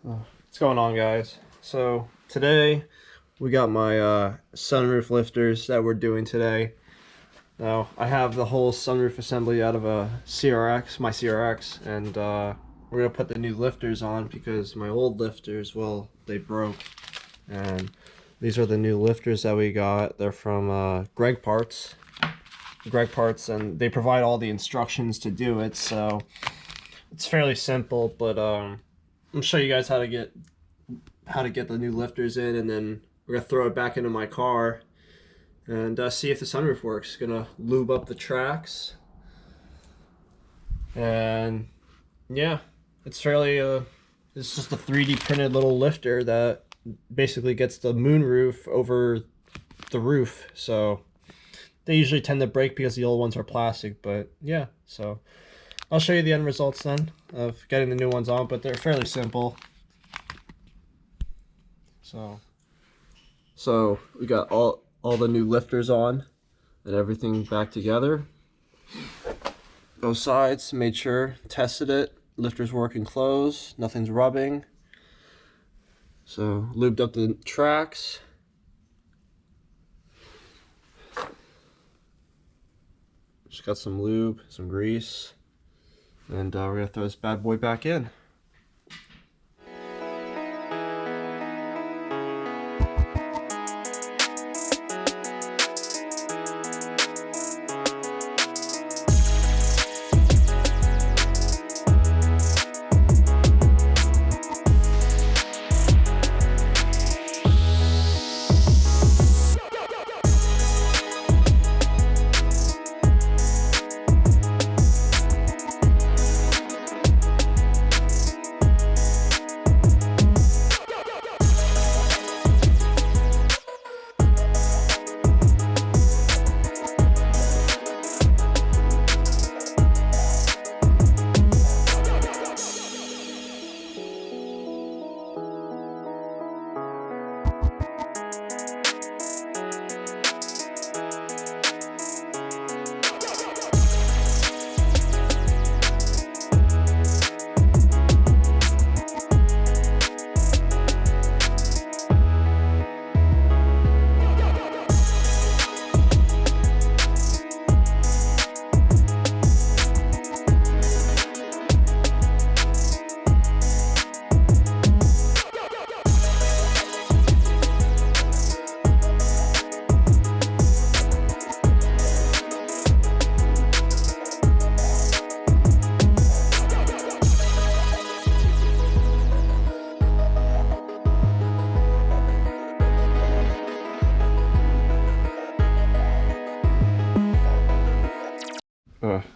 What's going on, guys? So today we got my sunroof lifters that we're doing today. Now I have the whole sunroof assembly out of a CRX, my CRX, and we're gonna put the new lifters on because my old lifters, well, they broke. And these are the new lifters that we got. They're from Greg Parts. And they provide all the instructions to do it, so it's fairly simple. But I'm gonna show you guys how to get the new lifters in, and then we're gonna throw it back into my car and see if the sunroof works. Gonna lube up the tracks, and yeah, it's fairly it's just a 3D printed little lifter that basically gets the moonroof over the roof. So they usually tend to break because the old ones are plastic, but yeah. So I'll show you the end results then of getting the new ones on, but they're fairly simple. So we got all the new lifters on and everything back together. Both sides, made sure, tested it. Lifters working close, nothing's rubbing. So lubed up the tracks. Just got some lube, some grease, and we're gonna throw this bad boy back in.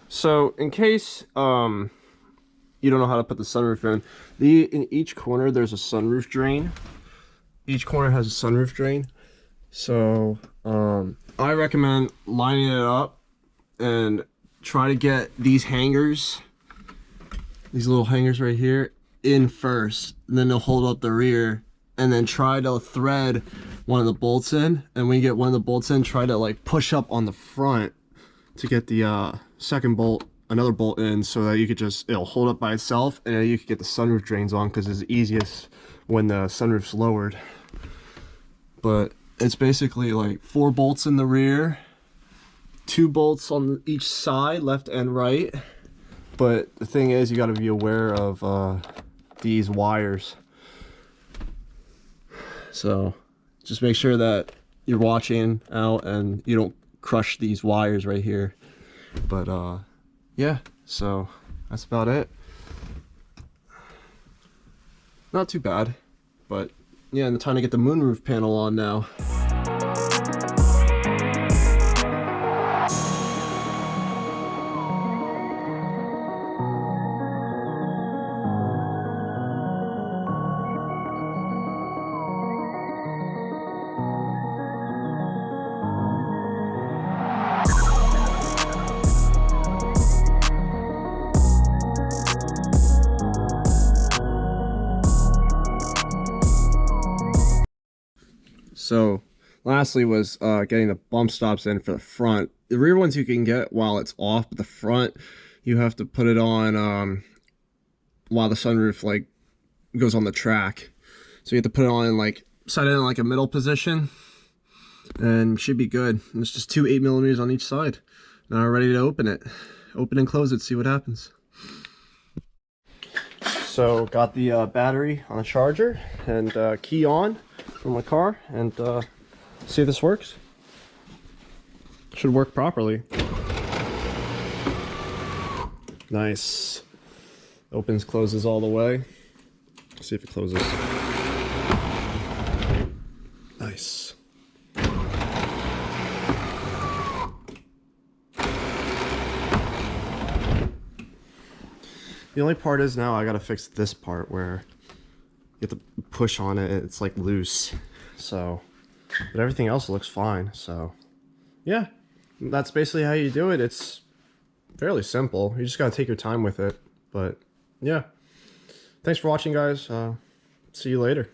So in case you don't know how to put the sunroof in, in each corner there's a sunroof drain. Each corner has a sunroof drain. So I recommend lining it up and try to get these hangers, these little hangers right here, in first, and then they'll hold up the rear, and then try to thread one of the bolts in. And when you get one of the bolts in, try to like push up on the front to get the second bolt, another bolt in, so that you could just, it'll hold up by itself, and then you could get the sunroof drains on, because it's easiest when the sunroof's lowered. But it's basically like 4 bolts in the rear, 2 bolts on each side, left and right. But the thing is, you got to be aware of these wires. So just make sure that you're watching out and you don't crush these wires right here. But yeah, so that's about it. Not too bad, but yeah, and the time to get the moonroof panel on now. So lastly was getting the bump stops in for the front. The rear ones you can get while it's off, but the front you have to put it on while the sunroof like goes on the track. So you have to put it on in like, set it in like a middle position, and should be good. And it's just two 8mm on each side. Now we're ready to open it. Open and close it, see what happens. So got the battery on a charger and key on for my car, and see if this works. Should work properly. Nice. Opens, closes all the way. See if it closes. Nice. The only part is now I gotta fix this part where you have to push on it, it's like loose. So, but everything else looks fine. So, yeah, that's basically how you do it. It's fairly simple. You just gotta take your time with it. But yeah, thanks for watching, guys. See you later.